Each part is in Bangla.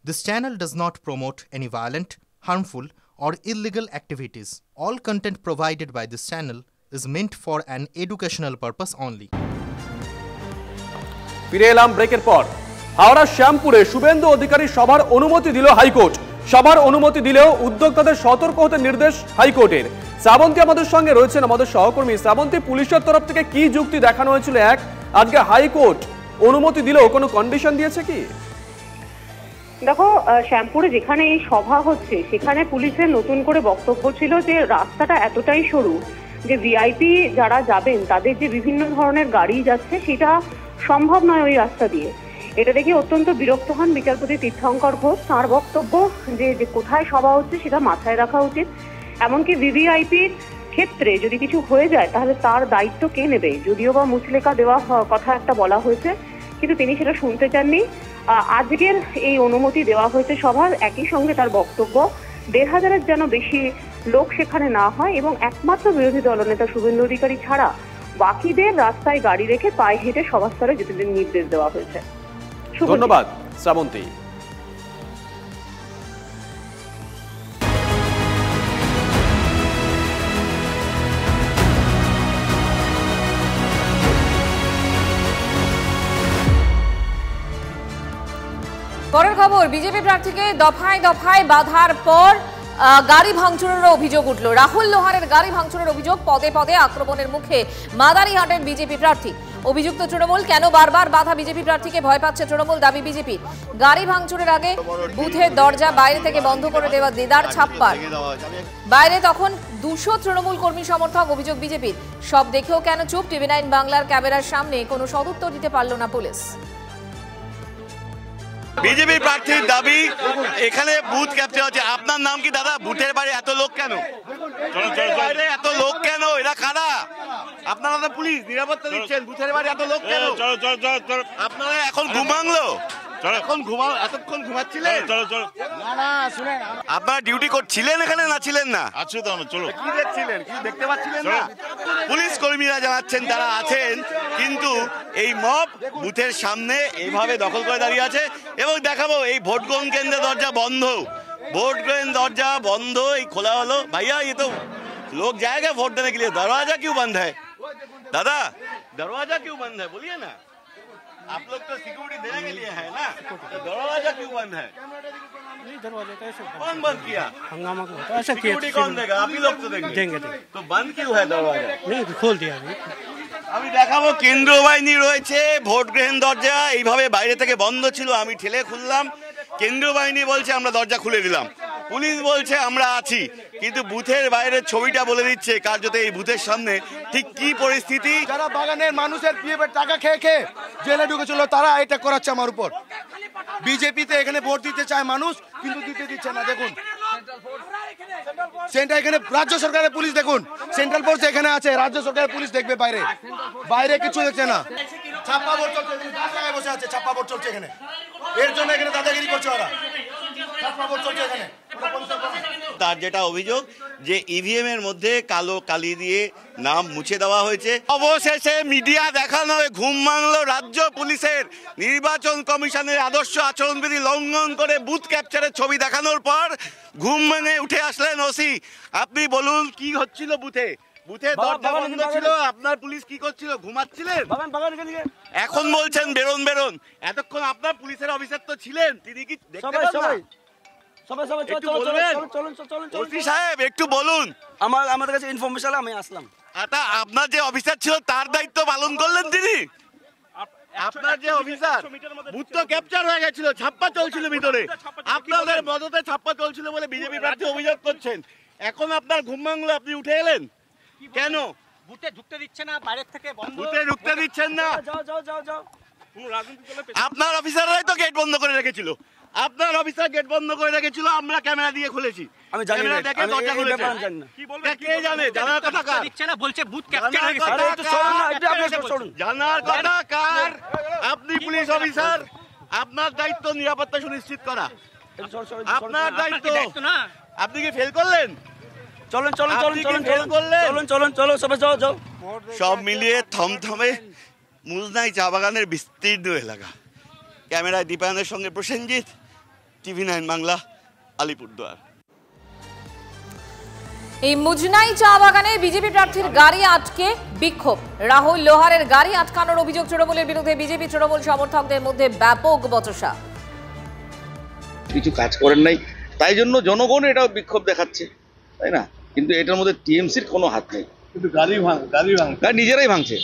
This channel does not promote any violent, harmful, or illegal activities. All content provided by this channel is meant for an educational purpose only. ফিরে এলাম ব্রেকের পর। হাওড়া শ্যামপুরে শুভেন্দু অধিকারী সভার অনুমতি দিল হাইকোর্ট। সভার অনুমতি দিলেও উদ্যোক্তাদের সতর্ক হতে নির্দেশ হাইকোর্টের। শ্রাবন্তী আমাদের সঙ্গে রয়েছেন, আমাদের সহকর্মী। শ্রাবন্তী, পুলিশের তরফ থেকে কি যুক্তি দেখানো হয়েছিল? আজকে হাইকোর্ট অনুমতি দিলেও কোনো কন্ডিশন দিয়েছে কি? দেখো, শ্যামপুরে যেখানে এই সভা হচ্ছে সেখানে পুলিশের নতুন করে বক্তব্য ছিল যে রাস্তাটা এতটাই সরু যে ভিআইপি যারা যাবেন তাদের যে বিভিন্ন ধরনের গাড়ি যাচ্ছে সেটা সম্ভব নয় ওই রাস্তা দিয়ে। এটা দেখে অত্যন্ত বিরক্ত হন বিচারপতি তীর্থঙ্কর ঘোষ। তাঁর বক্তব্য যে কোথায় সভা হচ্ছে সেটা মাথায় রাখা উচিত, এমনকি ভিভিআইপির ক্ষেত্রে যদি কিছু হয়ে যায় তাহলে তার দায়িত্ব কে নেবে। যদিও বা মুচলেখা দেওয়া কথা একটা বলা হয়েছে, কিন্তু তিনি সেটা শুনতে চাননি। আজকের এই অনুমতি দেওয়া হয়েছে সভার, একই সঙ্গে তার বক্তব্য ১,৫০০-এর যেন বেশি লোক সেখানে না হয় এবং একমাত্র বিরোধী দলনেতা শুভেন্দু অধিকারী ছাড়া বাকিদের রাস্তায় গাড়ি রেখে পায়ে হেঁটে সভাস্থলে যেতে নির্দেশ দেওয়া হয়েছে। ধন্যবাদ শ্রাবন্তী। পরের খবর, বিজেপি প্রার্থীকে দফায় দফায় বাধার পর গাড়ি ভাঙচুরের অভিযোগ উঠল। রাহুল লোহারের গাড়ি ভাঙচুরের অভিযোগ, পদে পদে আক্রমণের মুখে মাদারিহাটের বিজেপি প্রার্থী। অভিযুক্ত তৃণমূল, কেন বারবার বাধা বিজেপি প্রার্থীকে? ভয় পাচ্ছে তৃণমূল, দাবি বিজেপি। গাড়ি ভাঙচুরের আগে বুথের দরজা বাইরে থেকে বন্ধ করে দেওয়া দেদার ছাপ্পার। বাইরে তখন ২০০ তৃণমূল কর্মী সমর্থক, অভিযোগ বিজেপির। সব দেখেও কেন চুপ? টিভি9 বাংলার ক্যামেরার সামনে কোনো সদুত্তর দিতে পারল না পুলিশ। বিজেপি প্রার্থীর দাবি এখানে বুথ ক্যাপচার হচ্ছে। আপনার নাম কি দাদা? বুথের বাইরে এত লোক কেন? এত লোক কেন? এরা কারা? আপনারা তো পুলিশ নিরাপত্তা দিচ্ছেন, বুথের বাইরে এত লোক কেন? আপনারা এখন ঘুমাংলো? এতক্ষণ ঘুমাচ্ছিলেন? আপনারা ডিউটি করছিলেন এখানে না ছিলেন না? আচ্ছা, চলো। কি দেখছিলেন? কি দেখতে পাচ্ছিলেন না? পুলিশ কর্মীরা জানাচ্ছেন তারা আছেন, কিন্তু এই মব বুথের সামনে এইভাবে দখল করে দাঁড়িয়ে আছে। এবং দেখাবো এই ভোট গ্রহণ কেন্দ্রের দরজা বন্ধ। ভোট গ্রহণ দরজা বন্ধ, এই খোলা হলো। ভাইয়া, ये तो लोग जाएगा वोट देने के लिए, दरवाजा क्यों बंद है? दादा, दरवाजा क्यों बंद है? बोलिए ना। आप लोग तो सिक्योरिटी देने के लिए है ना, तो दरवाजा क्यों बंद है? नहीं, दरवाजा तो ऐसे कौन बंद किया? हंगामा को ऐसा किया। सिक्योरिटी कौन देगा? आप ही लोग तो देंगे। तो बंद क्यों है दरवाजा? नहीं, खोल दिया আমি দেখাবো। কেন্দ্রীয় বাহিনী রয়েছে, ভোট গ্রহণ দরজা এইভাবে বাইরে থেকে বন্ধ ছিল, আমি ঠেলে খুললাম। কেন্দ্রীয় বাহিনী বলছে আমরা দরজা খুলে দিলাম, পুলিশ বলছে আমরা আছি, কিন্তু বুথের বাইরের ছবিটা বলে দিচ্ছে কার্যত এই বুথের সামনে ঠিক কি পরিস্থিতি। যারা বাগানের মানুষের পিএফের টাকা খেয়ে খেয়ে জেলে ঢুকেছিল তারা এটা করাচ্ছে আমার উপর। বিজেপিতে এখানে ভোট দিতে চায় মানুষ, কিন্তু দিতে দিচ্ছে না। দেখুন সেন্টার, এখানে রাজ্য সরকারের পুলিশ দেখুন, সেন্ট্রাল ফোর্স এখানে আছে, রাজ্য সরকারের পুলিশ দেখবে বাইরে, বাইরে কিছু দেখছে না। ছাপ্পা ভোট চলছে, জায়গায় বসে আছে, ছাপ্পা ভোট চলছে এখানে। এর জন্য এখানে দাদাগিরি করছে ওরা, ছাপ্পা ভোট চলছে এখানে। তার যেটা অভিযোগ যে ইভিএম এর মধ্যে কালো কালি দিয়ে নাম মুছে দেওয়া হয়েছে। অবশেষে মিডিয়া দেখানো ঘুম ভাঙলো রাজ্য পুলিশের। নির্বাচন কমিশনের আদর্শ আচরণবিধি লঙ্ঘন করে বুথ ক্যাপচারের ছবি দেখানোর পর ঘুম ভেঙে উঠে আসলেন ওসি। আপনি বলুন কি হচ্ছিল বুথে? বুথের দরজা বন্ধ ছিল, আপনার পুলিশ কি করছিল? ঘুমাচ্ছিলেন? এখন বলছেন বেরোন বেরোন। এতক্ষণ আপনার পুলিশের অফিসার তো ছিলেন, তিনি কি দেখতে পাচ্ছেন? একটু বলুন। আমাদের কাছে ইনফরমেশন, আমি আসলাম। আপনার যে অফিসার ছিল তার দায়িত্ব পালন করলেন তিনি? আপনার যে অফিসার, বুথ তো ক্যাপচার হয়ে গেছিল, ছাপ্পা চলছিল ভিতরে, আপনাদের মদতে ছাপ্পা চলছিল বলে বিজেপি প্রার্থী অভিযোগ করছেন। এখন আপনার ঘুম ভাঙলো, আপনি উঠে এলেন কেন? বুথে ঢুকতে দিচ্ছে না, বাইরে থেকে বন্ধ। বুথে ঢুকতে দিচ্ছেন না? যাও। আপনার অফিসাররাই তো গেট বন্ধ করে রেখেছিল। আপনার অফিসার গেট বন্ধ করে রেখেছিল, আমরা ক্যামেরা দিয়ে খুলেছি। আমি জানি না, দেখে দরজা খুলেছি। কি বলবেন? কে জানে? জানার কথা কার? দিচ্ছে না, বলছে বুথ ক্যাপচার হয়ে গেছে। জানার কথা কার? আপনি পুলিশ অফিসার, আপনার দায়িত্ব নিরাপত্তা সুনিশ্চিত করা, আপনার দায়িত্ব না। আপনি কি ফেল করলেন? চলুন, সবাই যাও। সব মিলিয়ে থমথমে মুলনাই চা বাগানের বিস্তীর্ণ এলাকা। ক্যামেরায় দীপায়নের সঙ্গে প্রসেনজিৎ, TV9 বাংলা, আলিপুরদুয়ার। এই মুজনাই চা বাগানে বিজেপি প্রার্থীর গাড়ি আটকে বিক্ষোভ। রাহুল লোহারের গাড়ি আটকানোর অভিযোগ তৃণমূলের বিরুদ্ধে বিজেপি তৃণমূল সমর্থকদের মধ্যে ব্যাপক বচসা। কিছু কাজ করেন নাই, তাই জন্য জনগণ এটা বিক্ষোভ দেখাচ্ছে, তাই না? কিন্তু এটার মধ্যে টিএমসির কোনো হাত নেই। কিন্তু গাড়ি নিজেরাই ভাঙছে।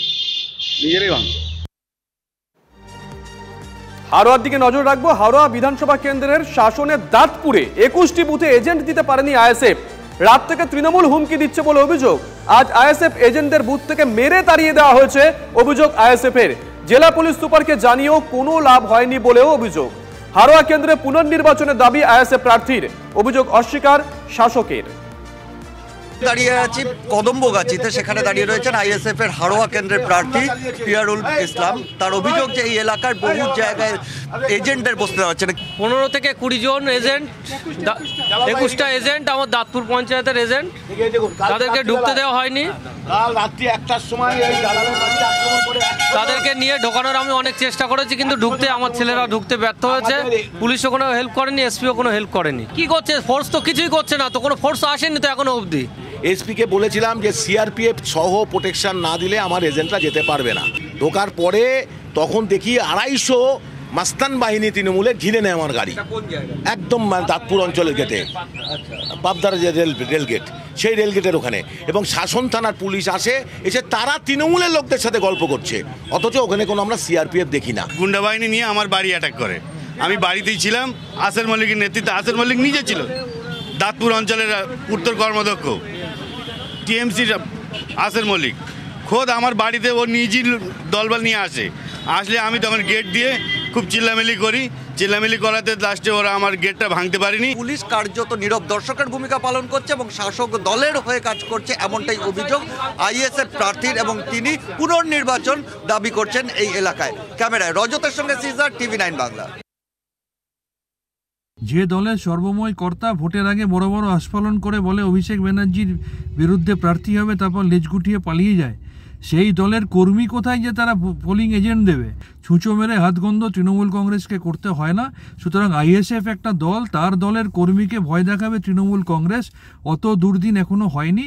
হাওড়ার দিকে নজর রাখবো। হাওড়া বিধানসভা কেন্দ্রের শাসনের দাঁতপুরে 21টি বুথে এজেন্ট দিতে পারেনি আইএসএফ। রাত থেকে তৃণমূল হুমকি দিচ্ছে বলে অভিযোগ। আজ আইএসএফ এজেন্টদের বুথ থেকে মেরে তাড়িয়ে দেওয়া হয়েছে, অভিযোগ আইএসএফের। জেলা পুলিশ সুপারকে জানিয়েও কোনো লাভ হয়নি বলেও অভিযোগ। হাওড়া কেন্দ্রে পুনর্নির্বাচনের দাবি আইএসএফ প্রার্থীর, অভিযোগ অস্বীকার শাসকের। দাঁড়িয়ে আছি কদম্বগাছিতে, সেখানে দাঁড়িয়ে রয়েছেন আইএসএফ এর হাড়োয়া কেন্দ্রের প্রার্থী পিয়ারুল ইসলাম। তার অভিযোগ যে এই এলাকার বহু জায়গায় এজেন্টদের বসতে দেওয়া হচ্ছে না। 15 থেকে 20 জন এজেন্ট, 21টা এজেন্ট আমার দাঁতপুর পঞ্চায়েতের এজেন্ট, তাদেরকে ঢুকতে দেওয়া হয়নি। কাল রাত্রি 1টার সময় তাদেরকে নিয়ে ঢোকানোর আমি অনেক চেষ্টা করেছি, কিন্তু আমার ছেলেরা ঢুকতে ব্যর্থ হয়েছে। পুলিশও কোনো হেল্প করেনি, এসপিও কোনো হেল্প করেনি। কি করছে ফোর্স? তো কিছুই করছে না, তো কোনো ফোর্স আসেনি তো এখনো অবধি। এসপিকে বলেছিলাম যে সিআরপিএফ সহ প্রোটেকশন না দিলে আমার এজেন্টরা যেতে পারবে না। ঢোকার পরে তখন দেখি 250 মাস্তান বাহিনী তৃণমূলের ঘিরে নেয় আমার গাড়ি, একদম দাঁতপুর অঞ্চলের গেটে, পাবদার যে রেল গেট, সেই রেল গেটের ওখানে। এবং শাসন থানার পুলিশ এসে তারা তৃণমূলের লোকদের সাথে গল্প করছে, অথচ ওখানে কোনো আমরা সিআরপিএফ দেখি না। গুন্ডা বাহিনী নিয়ে আমার বাড়ি অ্যাটাক করে। আমি বাড়িতেই ছিলাম, আসের মল্লিকের নেতৃত্বে। আসের মল্লিক নিজে ছিল দাঁতপুর অঞ্চলের উত্তর কর্মদক্ষ, টিএমসির আসের মল্লিক। খোদ আমার বাড়িতে ও নিজেই দলবল নিয়ে আসলে আমি তখন গেট দিয়ে খুব চিল্লামিলি করি। চিল্লামিলি করাতে লাস্টে ওরা আমার গেটটা ভাঙতে পারেনি। পুলিশ কার্যত নীরব দর্শকের ভূমিকা পালন করছে এবং শাসক দলের হয়ে কাজ করছে, এমনটাই অভিযোগ আইএসএফ প্রার্থীর, এবং তিনি পুনর্নির্বাচন দাবি করছেন এই এলাকায়। ক্যামেরায় রজতের সঙ্গে সিজার, TV9 বাংলা। যে দলের সর্বময় কর্তা ভোটের আগে বড় বড় আস্ফালন করে বলে অভিষেক ব্যানার্জির বিরুদ্ধে প্রার্থী হবে, তারপর লেজ গুটিয়ে পালিয়ে যায়, সেই দলের কর্মী কোথায় যে তারা পোলিং এজেন্ট দেবে? ছুঁচো মেরে হাতগন্ধ তৃণমূল কংগ্রেসকে করতে হয় না। সুতরাং আইএসএফ একটা দল, তার দলের কর্মীকে ভয় দেখাবে তৃণমূল কংগ্রেস, অত দুর্দিন এখনো হয়নি।